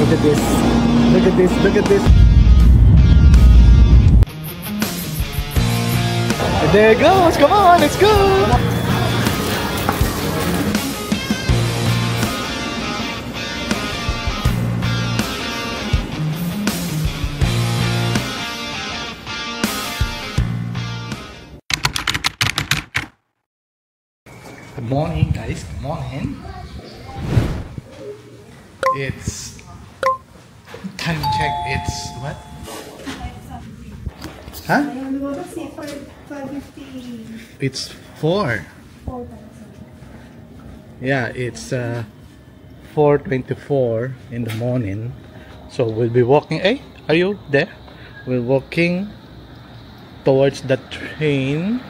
Look at this. Look at this. Look at this. There it goes. Come on, let's go. Good morning, guys. Good morning. It's time check. It's what? Huh? It's 4. Yeah, it's 4:24 in the morning. So we'll be walking. Hey, are you there? We're walking towards the train.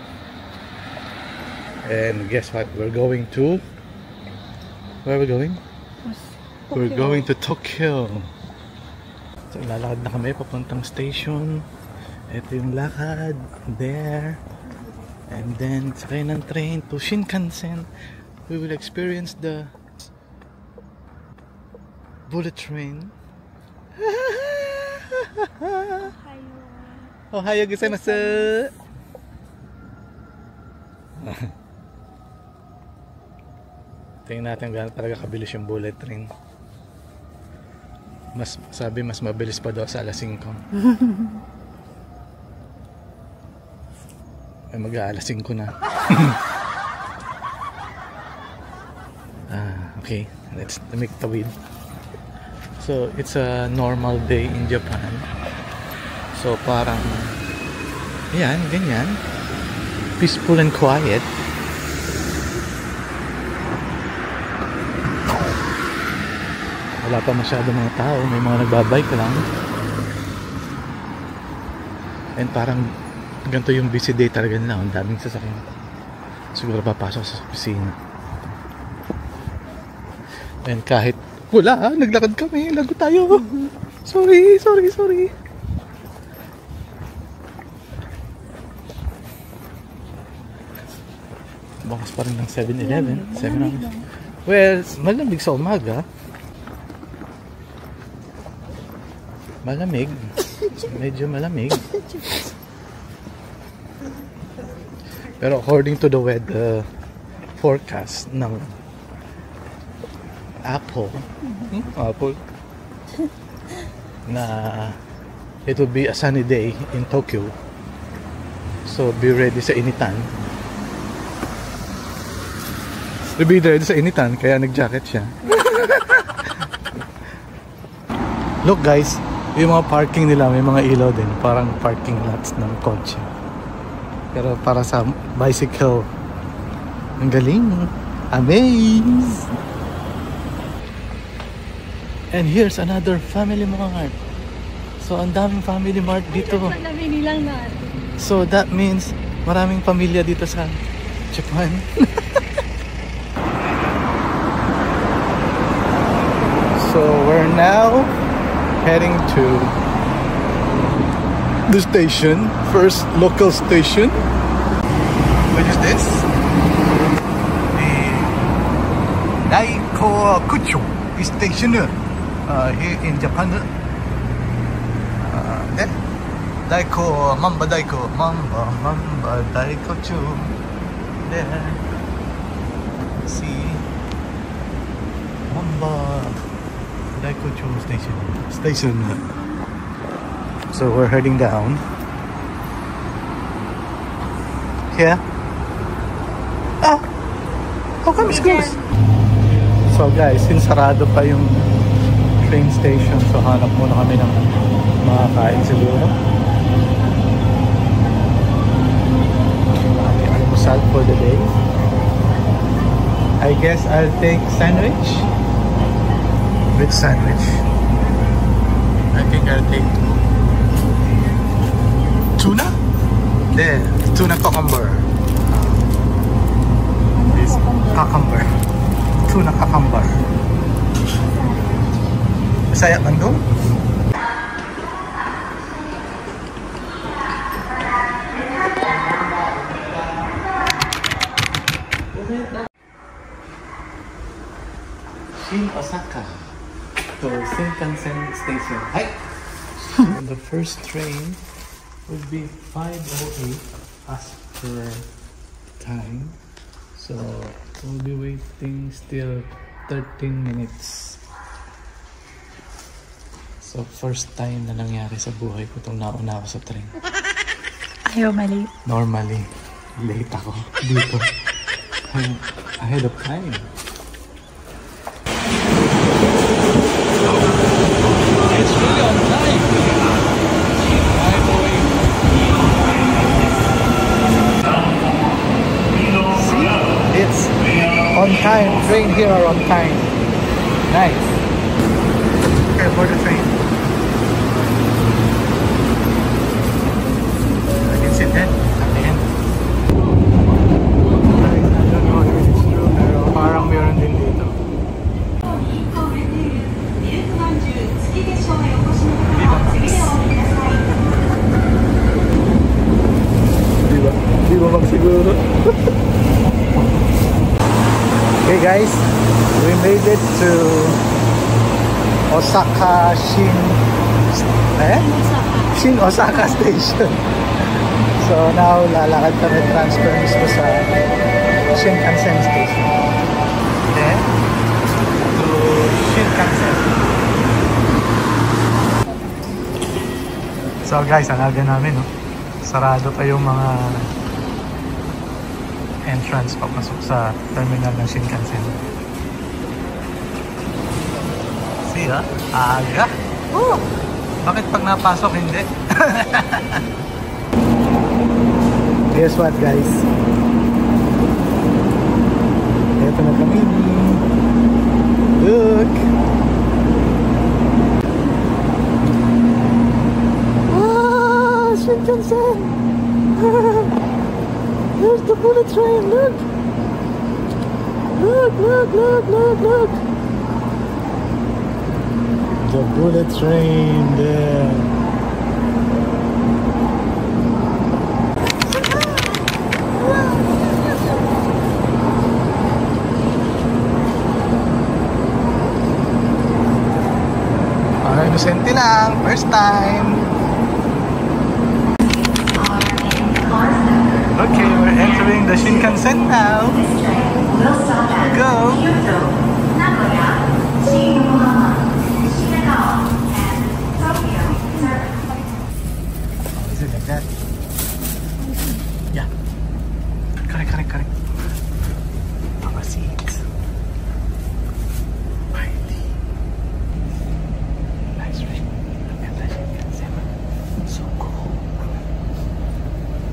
And guess what? We're going to... Where are we going? Tokyo. We're going to Tokyo. So lalakad na kami papuntang station. Ito yung lakad. There. And then sakay ng train to Shinkansen. We will experience the bullet train. Ohayo gozaimasu. Tingnan natin gaano talaga kabilis yung bullet train. Mas mabilis pa daw sa alas 5. Ay mag-aalas 5 na. Okay, let's make tawid. So it's a normal day in Japan. So parang yan, ganyan. Peaceful and quiet. Wala pa masyado mga tao, may mga nagbabike lang. And parang ganito yung busy day talaga nila, ang daming sasakyan. Siguro papasok sa opisina. And kahit wala, naglakad kami, lago tayo. Sorry. Bukas pa rin ng 7-Eleven. Well, malamig sa umaga. Malamig. Medyo malamig. Pero according to the weather forecast ng Apple na it will be a sunny day in Tokyo. So be ready sa initan. Be ready sa initan kaya nag-jacket siya. Look guys, yung mga parking nila may mga ilaw din, parang parking lots ng kotse. Pero para sa bicycle, ang galing. Amaze! And here's another family mart. So ang daming family mart dito. So that means maraming pamilya dito sa Japan. So we're now heading to the station, first local station. What is this? The Daikokucho station here in Japan. Mamba Daikocho. There. See, Mamba Daikocho station. So we're heading down. Here. How come it's closed? So guys, since sarado pa yung train station, so hanap muna kami ng makakain siguro. Okay, almusal for the day. I guess I'll take sandwich. Which sandwich? I think I'll take tuna? There, tuna cucumber. This cucumber. Tuna cucumber. Masaya man doon? Shin Osaka. to Shinkansen Station. Hi! The first train would be 5:08 as per time. So, we'll be waiting still 13 minutes. So, first time na nangyari sa buhay ko itong nauna ako sa train. Normally, late ako dito. I'm ahead of time. It's really on time. See? It's on time. Train here are on time. Nice. Okay, for the train. I can sit there at the end. I don't know if it's true, pero parang meron din dito. Di ba magsiguro? Okay guys, we made it to Osaka Shin Osaka Station. So now lalakad kami transfer mismo sa Shinkansen Station. Then to Shinkansen. So guys, ang aga namin, no? Sarado pa yung mga entrance papasok sa terminal ng Shinkansen. See, ha? Aga! Bakit pag napasok hindi? Guess what guys? Ito na kami. Look! Shinkansen! There's the bullet train, look! Look, look, look, look, look! The bullet train there. Parang inosente lang, first time. Okay, we're entering the Shinkansen now. Go! Is it like that? Yeah. Correct, correct, correct. Our seats. Mighty. Nice, right? Look at that Shinkansen. So cool.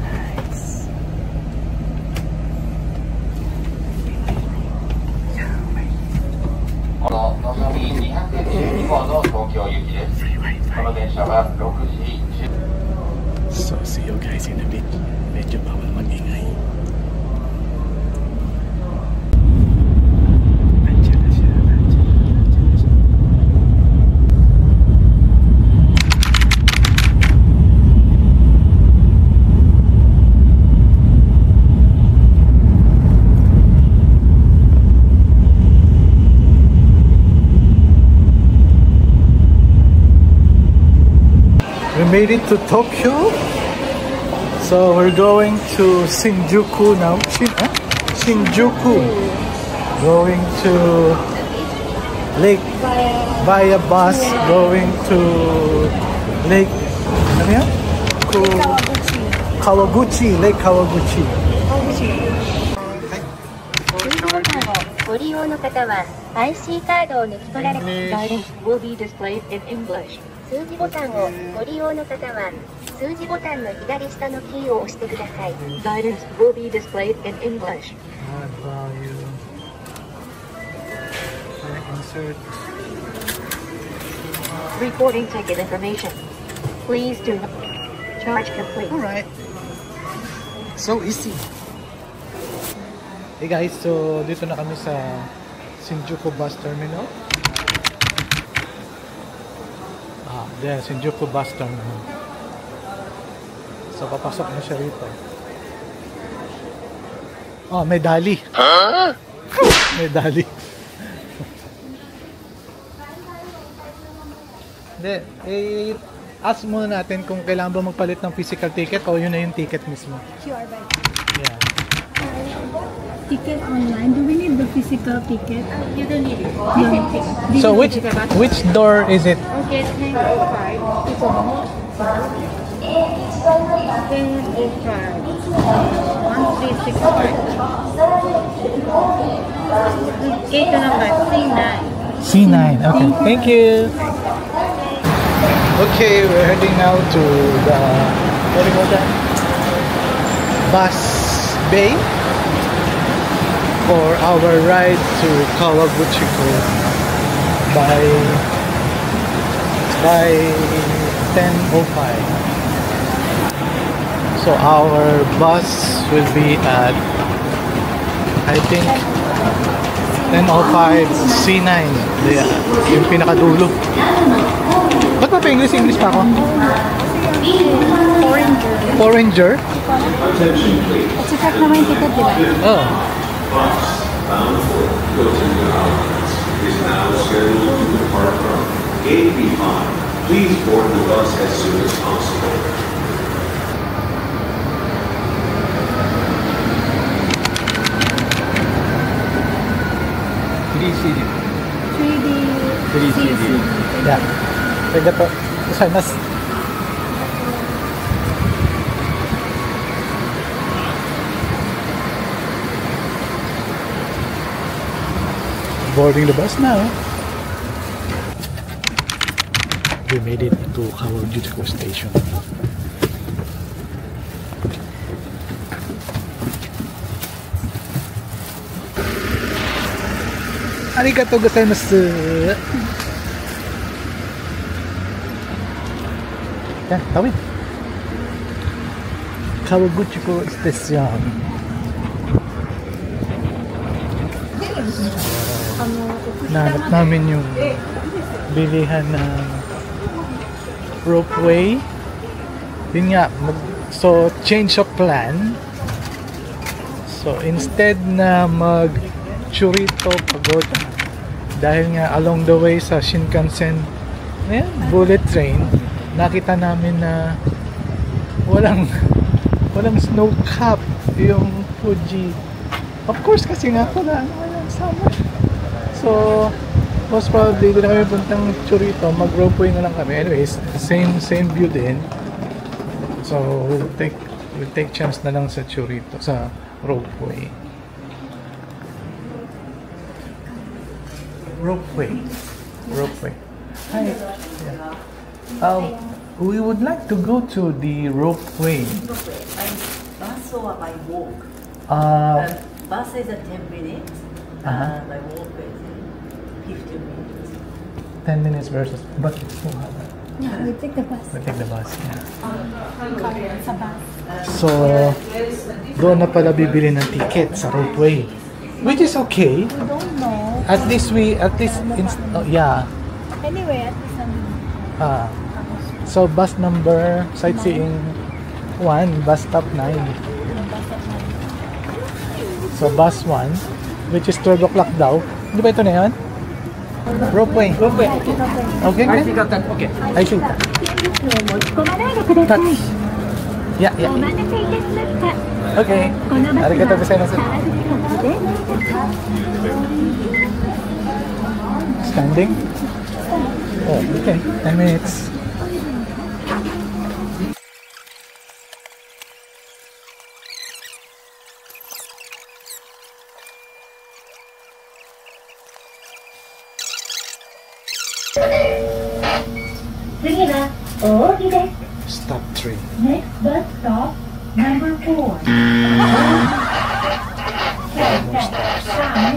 Nice. Yeah, mighty. のぞみ212号の東京行きです。この電車は6時10分。So, see you guys in a bit. Medyo bawal mag-ingay. Nandiyan na siya, nandiyan na siya. We made it to Tokyo. So we're going to Shinjuku now. Shinjuku. Going to Lake via bus. Going to Lake. Ano yan? Kawaguchi. Lake Kawaguchi. ご利用の方は IC カードを抜き取られ、Guidance will be displayed in English. 数字ボタンをご利用の方は数字ボタンの左下のキーを押してください。Guidance will be displayed in English. Add value. Insert. Reporting ticket information. Please do not charge complete. Alright. So easy. Hey guys, so dito na kami sa Shinjuku Bus Terminal. There, Shinjuku Bus Terminal. So papasok na siya rito. Oh, may dali. Huh? May dali. Hindi, ask muna natin kung kailangan ba magpalit ng physical ticket o yun na yung ticket mismo. QR ba? Yeah. Ticket online. Do we need the physical ticket? You don't need it. So which door is it? Okay, 10:05. 1365. Gate number C9. C9. Okay. Thank you. Okay, we're heading now to the what do you call that? Bus bay for our ride to Kawaguchiko by 10:05. So our bus will be at I think 10:05 C9. Yung pinakadulo. Ba't pa English pa ako? Foreigner? At saka naman yung ticket, di ba? Oh. Bound for Hilton is now scheduled to depart from Gate B5. Please board the bus as soon as possible. Yeah. Pwede po. Sana. Boarding the bus now. We made it to Kawaguchiko station. Arigatou gozaimasu. Yan, tawid. Kawaguchiko station. Nahanap namin yung bilihan ng ropeway. Yun nga, so change of plan. So instead na mag Churito Pagoda, dahil nga along the way sa Shinkansen, ayan, bullet train, nakita namin na walang snow cap yung Fuji. Of course kasi nga wala summer. So most probably doon na kami puntang Churito, mag ropeway na lang kami. Anyways, same view din. So we'll take chance na lang sa Churito, sa ropeway. Ropeway. Hi. Yeah. We would like to go to the ropeway. Bus or by walk? Bus is 10 minutes. By walk is 15 minutes. 10 minutes versus, but it's too hard. Yeah, we take the bus. We take the bus, yeah. Sa bus. So, doon na pala bibili ng ticket sa ropeway. Which is okay. We don't know. At least, yeah. Anyway, at least So, bus number, sightseeing 1, bus stop 9. So, bus 1, which is 12 o'clock daw. Hindi ba ito na yun? Ropeway. Okay, great. Okay. I see. Touch. Yeah. Okay. Arigatou gozaimasu. Standing? Oh, okay. 10 minutes. Stop 3. Next bus stop, number 4.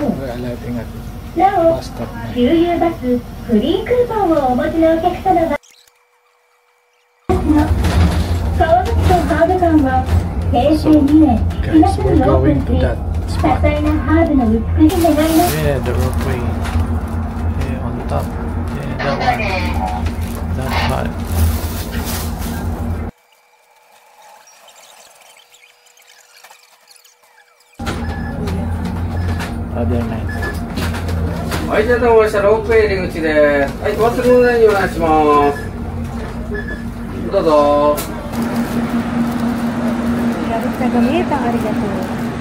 We're arriving at なお bus stop 9. 周遊バスフリークーポンをお持ちのお客様は川口とハーブ館は平成2年4 Guys, 月 we're にオープ going ン to し that 多 spot. 彩なハーブの美しい願いの Yeah, the ropeway. Yeah, on top. Yeah, that one. That part. Other night. はい、じゃあどうもしたロープウェイ入り口です。はい、お忘れのないようにお願いします。どうぞ。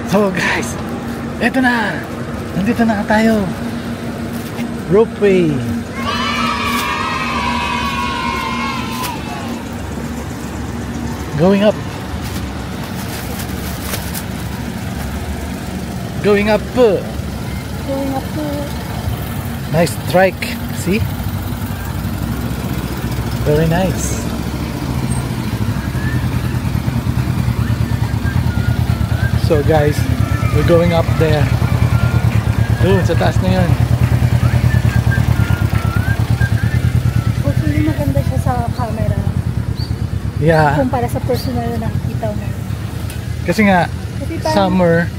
So guys, eto na! Nandito na tayo. Ropeway. Going up. Going up. Going up to... Nice trike. See? Very nice. So guys, we're going up there. Doon sa taas na yun. Hopefully maganda siya sa camera. Yeah. Kumpara sa personal na nakikita mo. Kasi nga, Kasi parang- summer,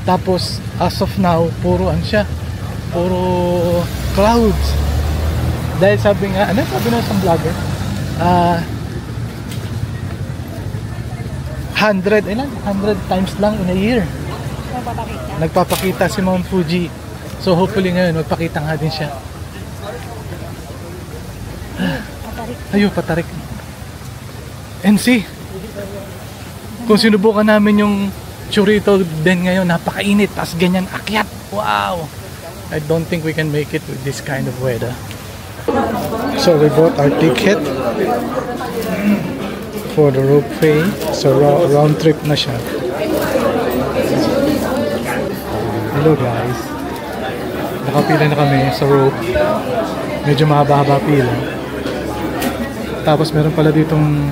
tapos as of now, puro ano siya, puro clouds. Dahil sabi nga, ano sabi na isang vlogger? 100 times lang in a year. Nagpapakita si Mount Fuji. So hopefully ngayon, magpakita nga din siya. Ayun, patarik. And see, kung sinubukan namin yung churrito din ngayon, napakainit, tapos ganyan akyat. Wow! I don't think we can make it with this kind of weather. So we bought our ticket for the ropeway. So round trip na siya. Hello guys. Nakapila na kami sa rope. Medyo mahaba-haba pila. Tapos meron pala ditong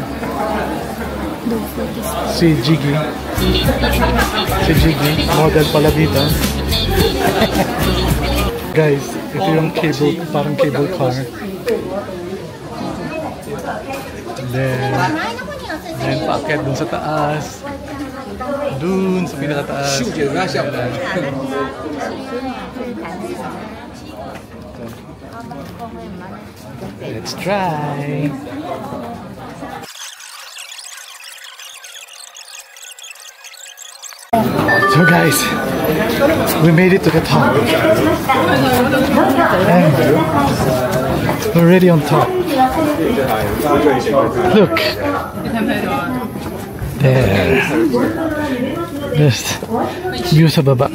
si Jiggy. Si Jiggy, model pala dito. Guys, ito yung cable, parang cable car. Then paakyat dun sa taas. Dun sa pinakataas. Let's try. So guys, we made it to the top. And we're already on top. Look. There. There's view sa baba.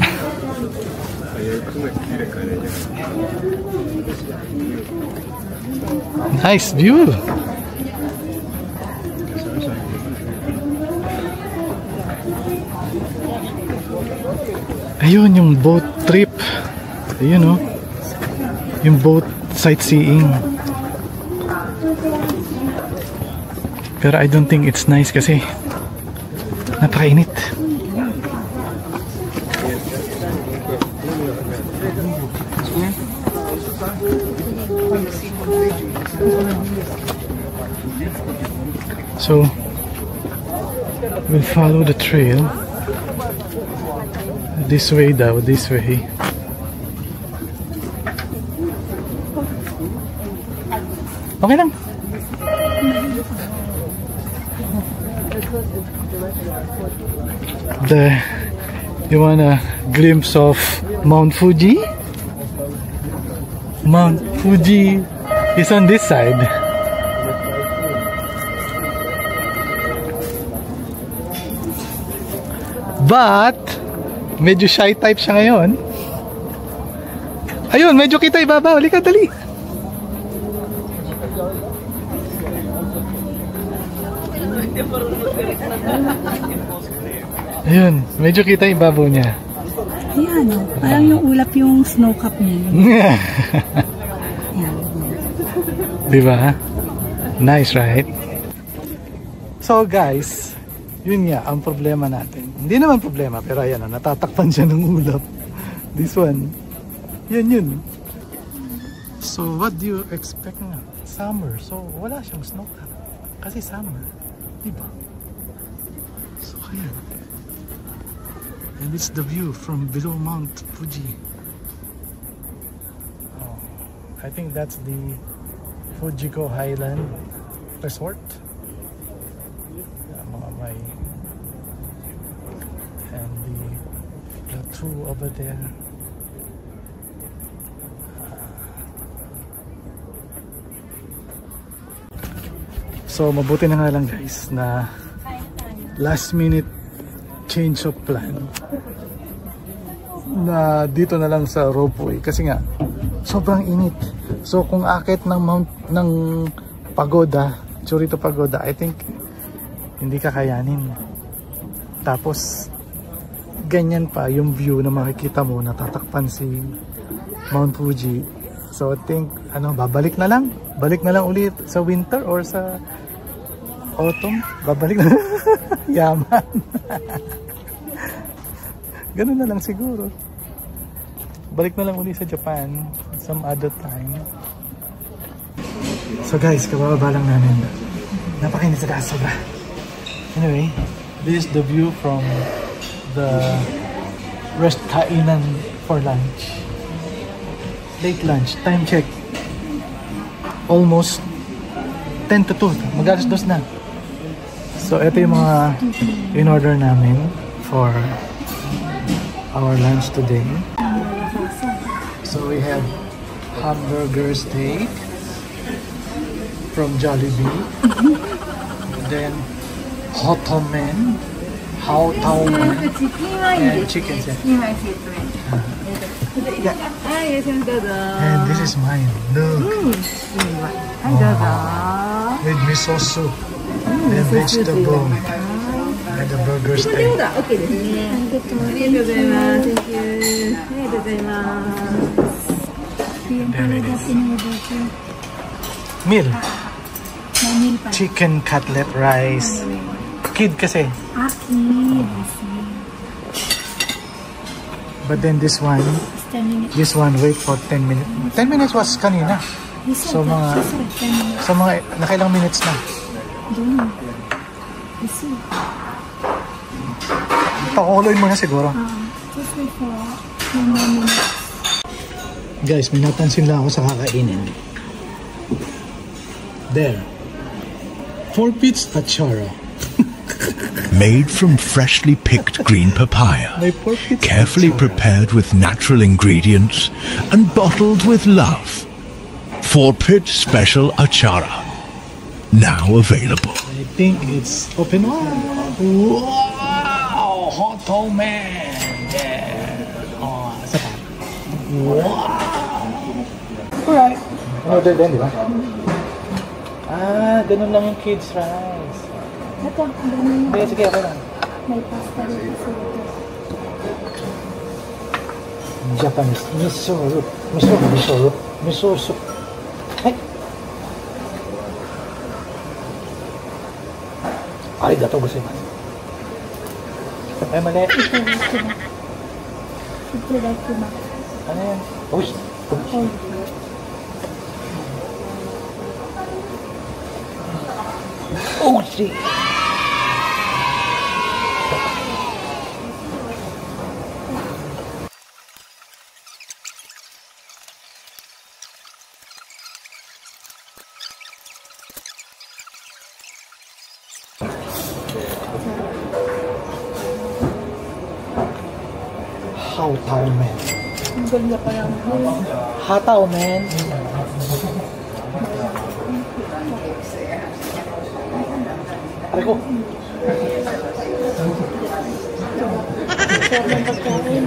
Nice view. Ayun yung boat trip. Ayun oh. Yung boat sightseeing. Pero I don't think it's nice kasi napakainit. So we'll follow the trail. This way daw, this way. Okay lang. You want a glimpse of Mount Fuji? Mount Fuji is on this side. But medyo shy type siya ngayon. Ayun, medyo kita ibaba. Halika, dali. Ayun, medyo kita ibabaw niya. Ayan, parang yung ulap yung snow cap niya. Diba? Nice, right? So guys, yun nga ang problema natin. Hindi naman problema, pero ayan, natatakpan siya ng ulap. This one. Yun. So what do you expect nga? Summer. So wala siyang snow cap. Kasi summer. Diba? So ayan. And it's the view from below Mount Fuji. Oh, I think that's the Fujiko Highland Resort. Mga may and the plateau over there. So mabuti na nga lang guys na last minute change of plan na dito na lang sa ropeway kasi nga sobrang init. So kung akit ng pagoda, Churito Pagoda, I think hindi kakayanin. Tapos ganyan pa yung view na makikita mo, natatakpan si Mount Fuji. So I think babalik na lang. Balik na lang ulit sa winter or sa autumn. Babalik na lang. Yaman. Ganun na lang siguro. Balik na lang ulit sa Japan some other time. So guys, kabababa lang namin. Napakainit sa taas sobra. Anyway, this is the view from the rest kainan for lunch. Late lunch. Time check. Almost 10 to 2. Mag-alas-2 na. So ito yung mga in-order namin for our lunch today. So we have hamburger steak from Jollibee. Then hot men, and chicken set. And this is mine. Look. Wow. With miso soup and vegetable and the burger steak. Meal. Chicken cutlet rice. Kid kasi. But then this one wait for 10 minutes. 10 minutes was kanina. So mga nakailang minutes na. Pakuloy mo na siguro. Guys, may napansin lang ako sa kakainin. There. 4 pits achara. Made from freshly picked green papaya, carefully prepared with natural ingredients and bottled with love. 4-pit special achara, now available. I think it's open. Wow! Hot man! Yeah! Oh, sarap. Wow! Alright. Order din, di ba? Ganun lang yung kids rice. Ito, Hindi, sige, okay lang. may pasta dito sa ito. Japanese. Miso soup. Hey! Arigatou gozaimasu. Ay, mali. Ano yan? Uy! Oh, see! Hataw man. Ang ganda pa lang. Hataw man. Aray ko. Sarap ng pagkain.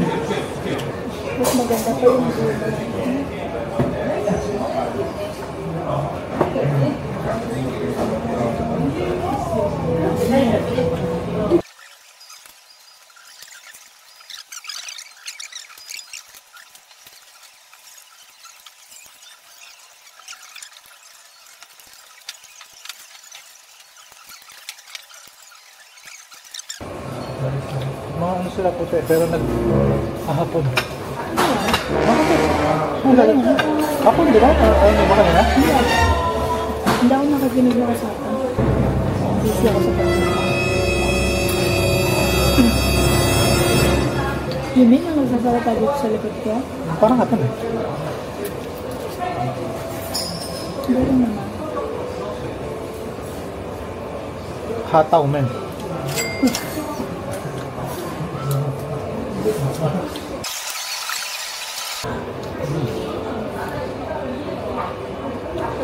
Mas maganda pa yung gulay. Mga ano sila puti, pero hapon. Hapon, di ba? Ano ba kanina? Hindi ako nakakinig na usapan. Busy ako sa pagkain. Yun din ang nagsasalita dito sa likod ko. Parang hapon eh. Hindi rin naman. Hataw men.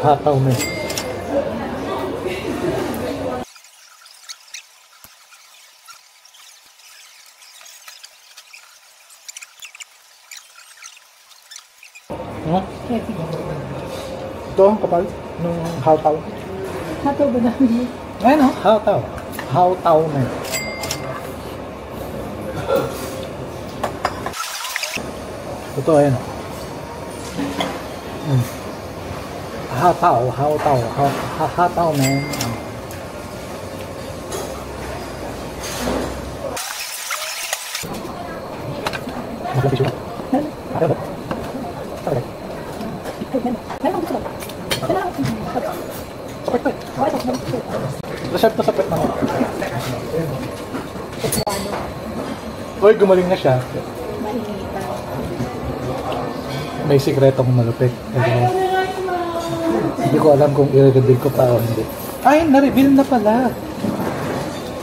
Hataw men. Huh? Heavy. Ito, kapal. Nung hao-tao. Hataw ba namin? Ayun o, hao-tao. Hao-tao na yun. Ito, ayun o. Hao-tao, hao-tao. Hao-tao na yun. Maglapis yun. Ayun o. Sabay. Sapit pa eh. Reserve to sapit naman. Uy, gumaling na siya. May sikretong malupit. Hindi ko alam kung i-reveal ko pa o hindi. Ay, na-reveal na pala.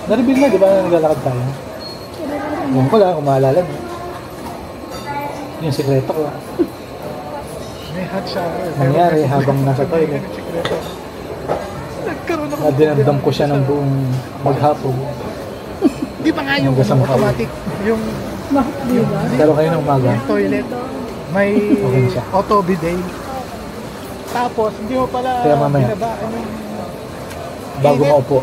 Na-reveal na, di ba? Naglalakad tayo. Ngayon ko lang, kung maalala mo. Yung sikreto ko. May hot shower. Nangyari habang nasa toilet. Nagkaroon ako. Dinamdam ko siya ng buong maghapon. Di ba nga yung automatic, yung Pero kayo ng umaga, toilet, may Okay siya. auto bidet. Tapos, hindi mo pala Kaya mamaya. binabaan yung bago maupo,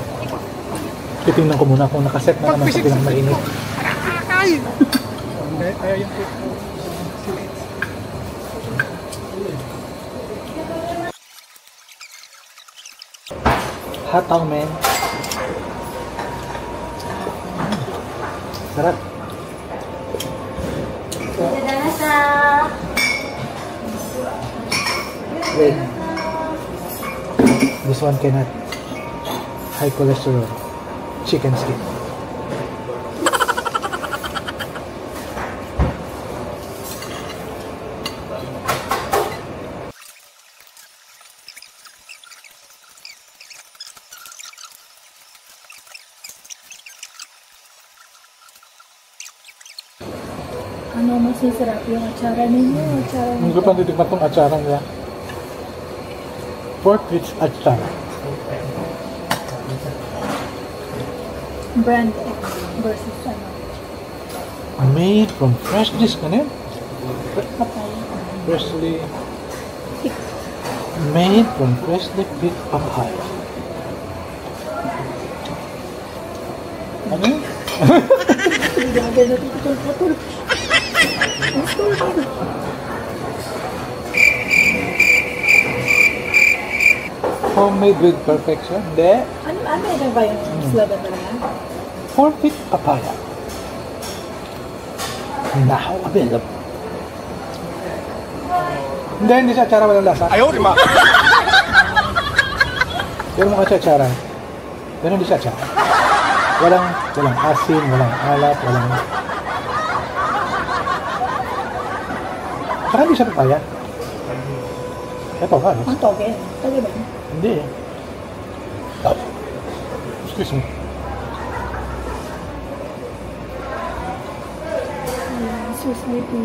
titingnan ko muna kung nakaset na naman sa pinakamainit. nakakain. Kaya yung Hot tao, man. Sarap. Red. This one cannot. High cholesterol. Chicken skin. Ano mas masarap yung atsara ninyo? Atsara Hindi ninyo? ko pa titikman itong atsara nila. Pork rich atsara. Brand X versus ano? Made from freshly ano yun? Papaya. Freshly made from freshly picked papaya. Ano yun? Hindi ako natututol-putol. Homemade with perfection? Hindi. Ano ba yung slogan talaga? Forfeit papaya. Now available. Hindi siya atsara, walang lasa. ayaw, di ba? Pero mukha siya atsara. Pero hindi siya atsara. Walang asin, walang alat, walang... Saka hindi siya papaya. Ito ka, no? Ang toge. Toge ba? Hindi eh. Oh. Excuse me. So sleepy.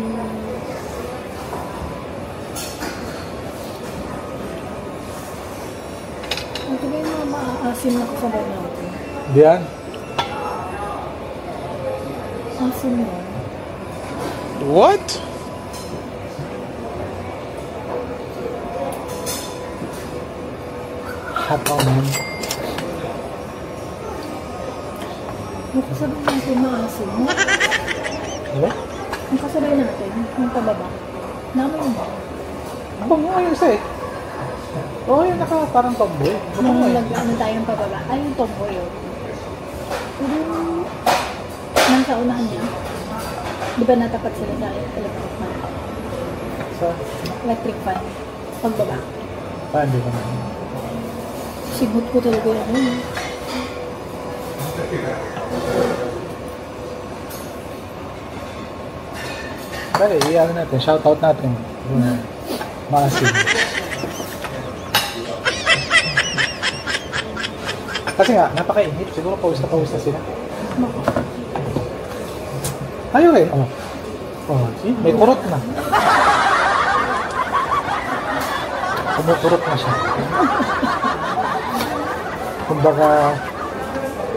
Ang toge mo maaasim na kasabay natin. Hindi yan. Asim mo. What? Hataw man. Ang kasabay natin maasim mo. Diba? Ang kasabay natin, yung pababa. Naman mo. Bango yung isa eh. Oo, yung naka parang tomboy. Nung Bango eh. nag-ano tayong pababa. Ay, yung tomboy yun. Pero nasa unahan niya. Di ba natapat sila sa electric fan? Sa? Electric fan. Pagbaba. Hindi ko na. Sigot ko talaga yun. Bale, i-ano natin, shoutout natin. Maasin. Kasi nga, napakainit. Siguro pawis na sila. Ayaw rin. Oh, see? May kurot na. Kumukurot na siya.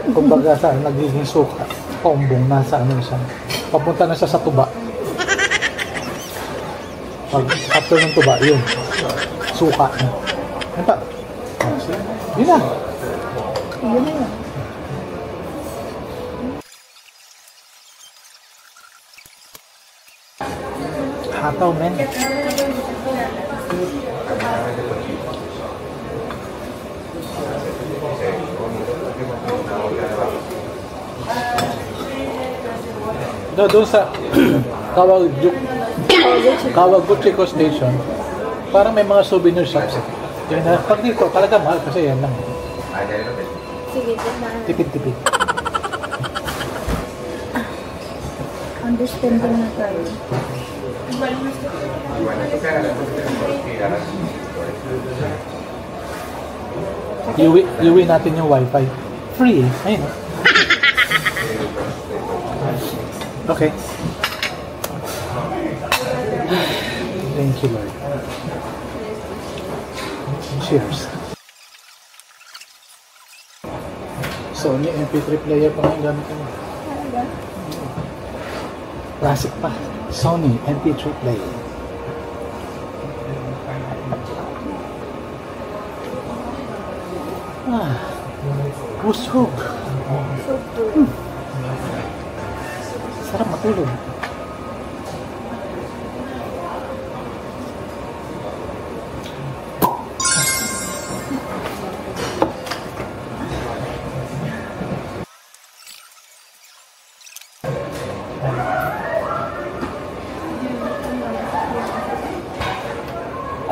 Kumbaga sa nagiging suka. Paumbong nasa ano siya. Papunta na siya sa tuba. After ng tuba, yun. Suka. Ano pa? Yun na. Yun na yun. Hataw, men. Doon sa Kawaguchiko Station, parang may mga souvenir shops. Pag dito, talaga mahal kasi yan lang. Sige, Tipid-tipid. understanding na tayo. Iuwi natin yung wifi. Free. Ayun. Okay. Thank you, Lord. Cheers. Sony MP3 player pa ngayon gamit ko. Classic pa. Sony MP3 player. Busog. Sarap matulog.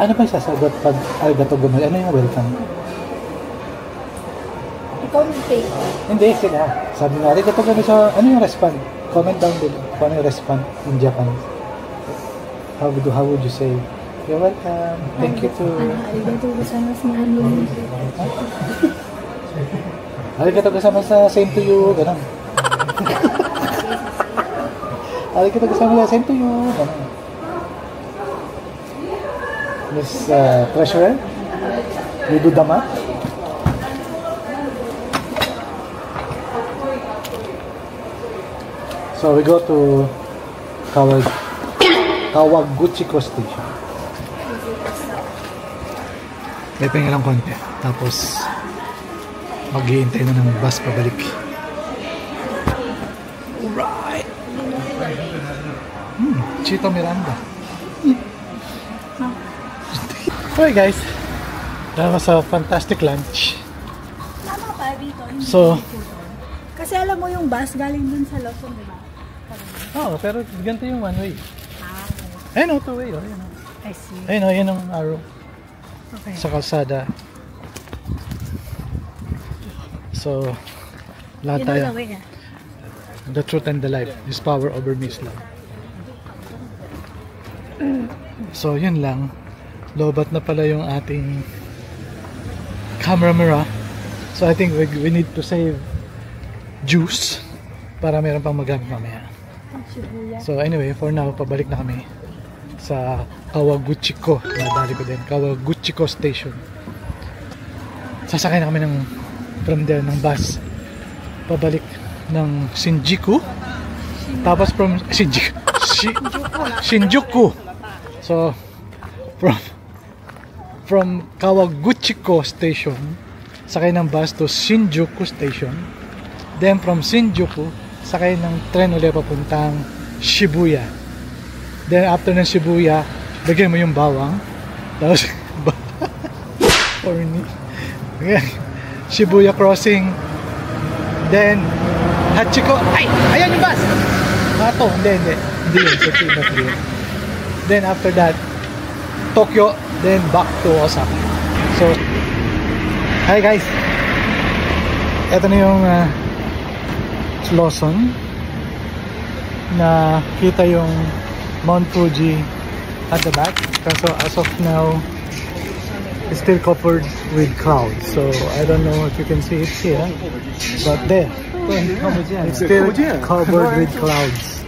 Ano ba sasagot pag arigato gomai? Ano yung welcome? Ikaw mag-take. Hindi, sila. Sabi nga, arigato gomai sa... Ano yung respond? Comment down below. Kung ano yung respond in Japan. How would you say? You're welcome. Thank you to... Arigato gozaimasu na ano. Arigato gozaimasu, same to you. Ganun. Arigato gozaimasu, same to you. Ganun. Miss Treasurer, you do the math? So we go to Kawaguchiko Station. May pahinga lang konti. Tapos mag-iintay na ng bus pabalik. Alright! Chito Miranda. Okay guys, that was a fantastic lunch. Tama pa dito. So, kasi alam mo yung bus galing dun sa Luzon, di ba? pero ganito yung one way. Ayun o, two way. Ayun o. I see. Ayun o, yun ang arrow. Okay. Sa kalsada. So, lahat tayo. The truth and the life. This power over me is love. So, yun lang. Lobat na pala yung ating camera. So I think we need to save juice para meron pang magamit mamaya. So anyway, for now, pabalik na kami sa Kawaguchiko. Nadali ko din, Kawaguchiko Station. Sasakay na kami from there ng bus pabalik ng Shinjuku. Tapos from Shinjuku. So from Kawaguchiko Station, sakay ng bus to Shinjuku Station. Then from Shinjuku, sakay ng tren ulit papuntang Shibuya. Then after ng Shibuya, lagyan mo yung bawang. Tapos, corny. Shibuya crossing. Then, Hachiko. Ay! Ayan yung bus! Ito, hindi yun. Then after that, Tokyo, then back to Osaka. So, hi guys! Ito na yung Lawson. Nakita yung Mount Fuji at the back. So as of now, it's still covered with clouds. So I don't know if you can see it here, but there, it's still covered with clouds.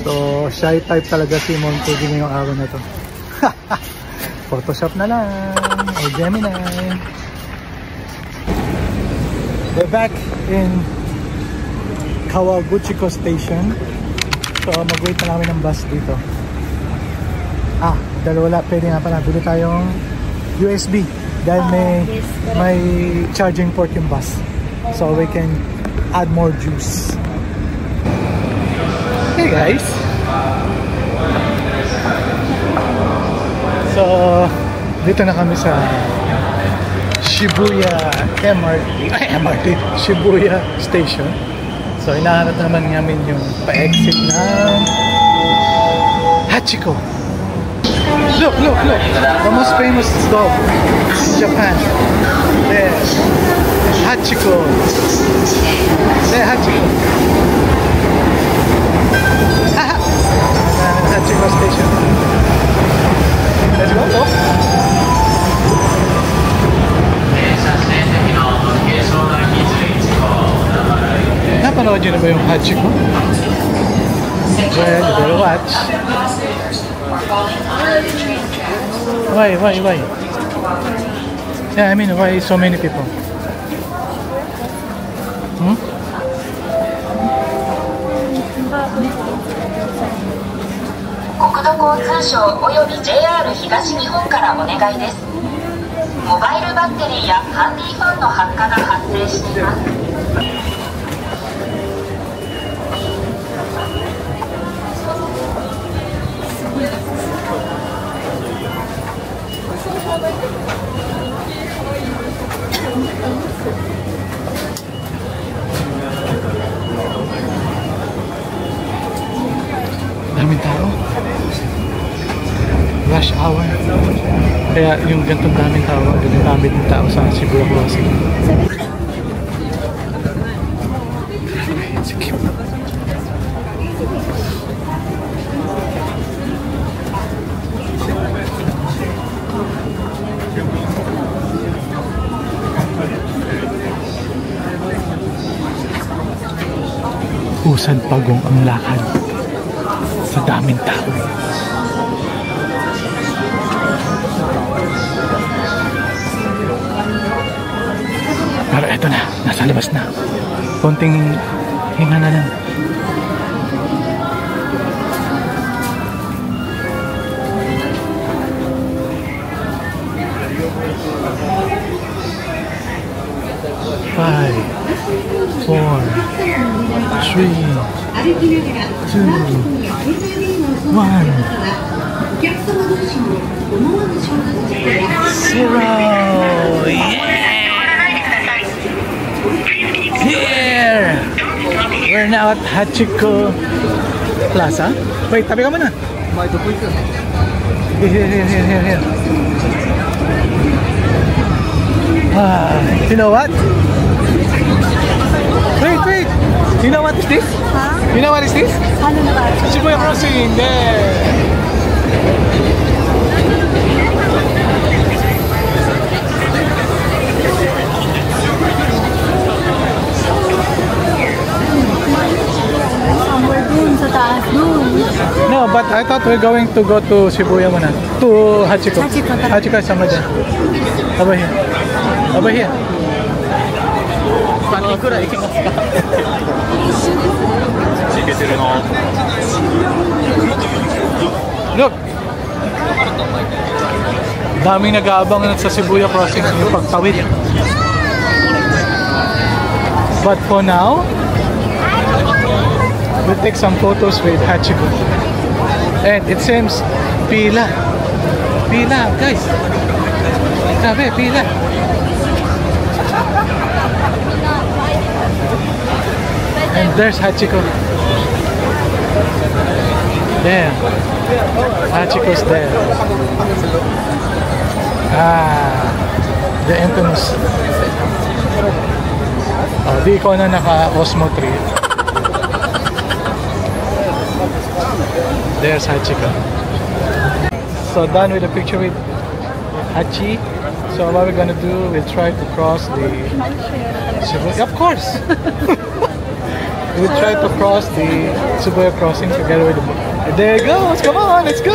So shy type talaga si Mount Fuji ngayong araw na to. Photoshop na lang o Gemini. We're back in Kawaguchiko Station. So mag-wait na namin ng bus dito. dahil wala, pwede nga pala, bili tayong USB dahil may charging port yung bus. So we can add more juice. Hey guys! So, dito na kami sa Shibuya Shibuya Station. So, hinahanap naman namin yung pa-exit ng Hachiko. Look! The most famous dog in Japan. There. Hachiko. There, Hachiko. Hachiko Station. Let's go, look. Napanood nyo na ba yung Hachiko? Well, you better watch. Why? Yeah, I mean, why so many people? Hmm? 国土交通省および JR 東日本からお願いです。モバイルバッテリーやハンディファンの発火が発生しています。Daming tao. Rush hour. Kaya yung gantong daming tao, daming tao sa Shibuya Crossing. Sige. Usad pagong ang lakad sa daming tao. Pero eto na, nasa labas na. Konting hinga na lang. Five, 4, 3, 2, 1, 0. Here! We're now at Hachiko Plaza. Wait, tabi ka muna. Here. You know what? Wait. You know what is this? Huh? You know what is this? Shibuya Crossing. There. Somewhere dun sa taas dun. No, but I thought we're going to go to Shibuya muna. To Hachiko. Hachiko is somewhere there. Over here. Look! Daming nag-aabang sa Shibuya Crossing yung pagtawid. But for now, we'll take some photos with Hachiko. And it seems pila, guys. Grabe, pila. And there's Hachiko. There. Hachiko's there. The entrance. Di ko na naka-Osmo 3. There's Hachiko. So done with the picture with Hachi. So what we're gonna do, we'll try to cross the Shibuya. Of course! We'll try to cross the Shibuya Crossing together with the book. There it goes! Come on, let's go!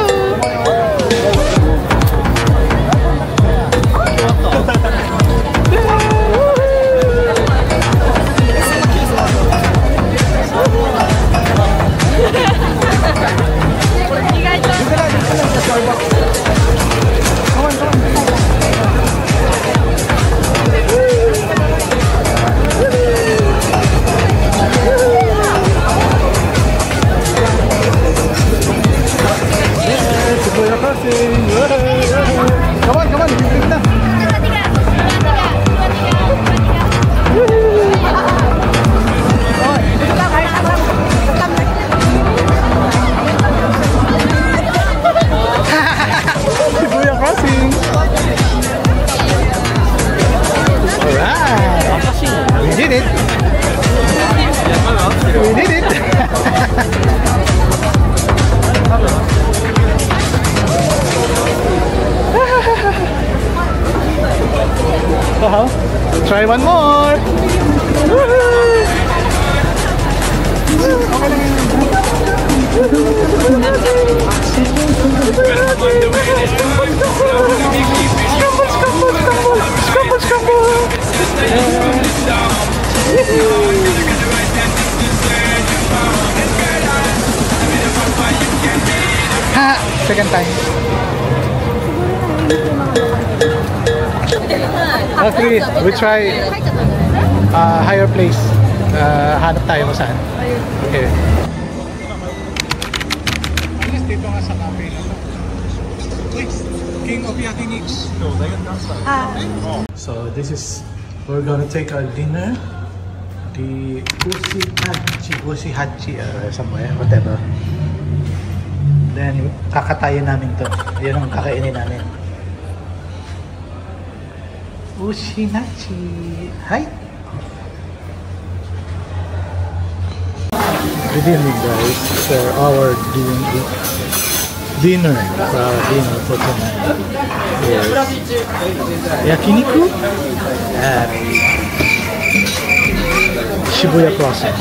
You guys Try one more! Ha! Second time. Okay, we try higher place. Hanap tayo kung saan. Okay. Dito nga sa cafe na to. King of Yakiniks. So this is, we're gonna take our dinner. The Usihachi, somewhere, whatever. Then kakatayin namin to. Yan ang kakainin namin. Ushinachi. Hi! Good evening guys. So our dinner for tonight is yakiniku at Shibuya Crossing.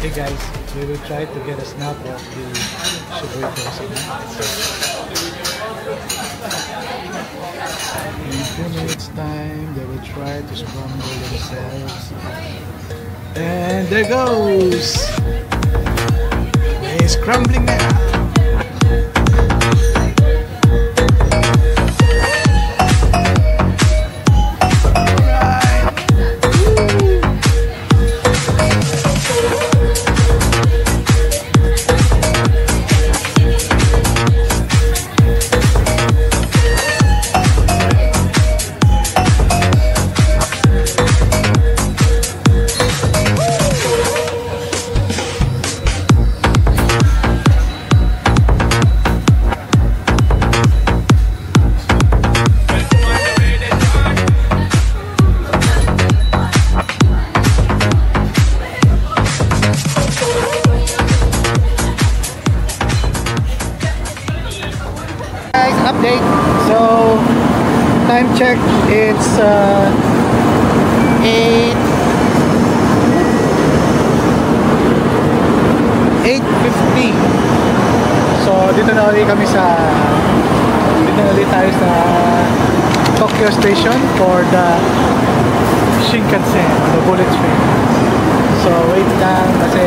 Hey guys, we will try to get a snap of the Shibuya Crossing. In a few minutes time, they will try to scramble themselves. And there goes! They're scrambling now! Update. So time check, it's 8:50. So dito na ulit kami tayo sa Tokyo Station for the Shinkansen, the bullet train. So wait lang kasi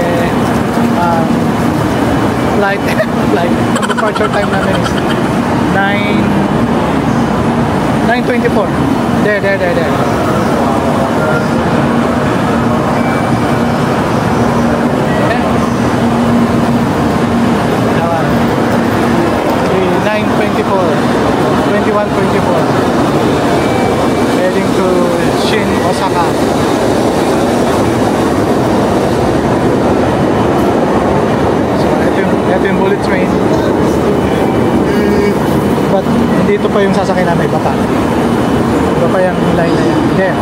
flight ang departure time namin is 9:24. There. Heading to Shin, Osaka. So ito yung bullet train. But dito pa yung sasakay namin, iba pa yung line na yan. There,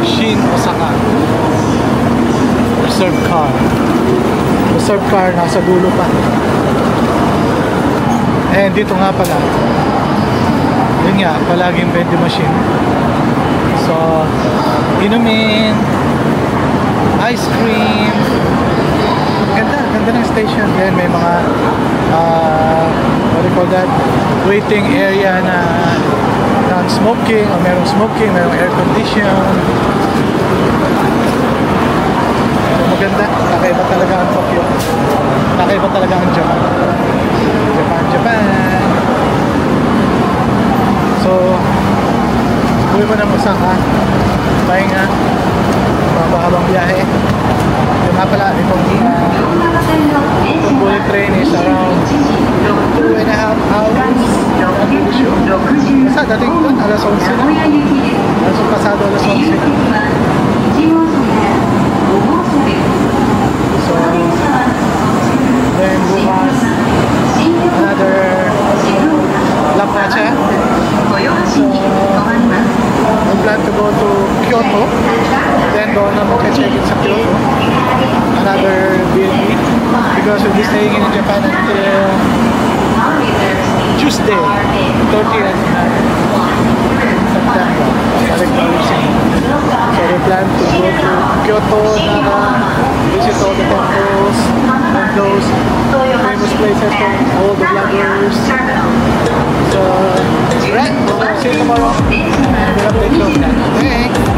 Shin, Osaka. Reserve car nasa dulo pa. And dito nga pala, yun nga, palaging vending machine. So inumin, ice cream, ganda ng station. Then may mga what do you call that, waiting area na non-smoking, o merong smoking, merong air condition. So, maganda, kakaiba talaga ang Tokyo, kakaiba talaga ang Japan. So Uwi ko na Osaka. Pahinga. Mahabang biyahe. Yung nga pala, itong bullet train is around 2.5 hours. Basta dating doon, alas 11 na. Alas pasado alas 11. So, then bukas, another lap na siya. So, we plan to go to Kyoto. Then doon na magka-check-in sa Kyoto. Another B&B. Because we'll be staying in Japan until Tuesday, 30th September. So we plan to go to Kyoto, Nara, visit all the temples and those famous places from all the vloggers. So, right, we'll see you tomorrow. We'll update you on that. Thanks!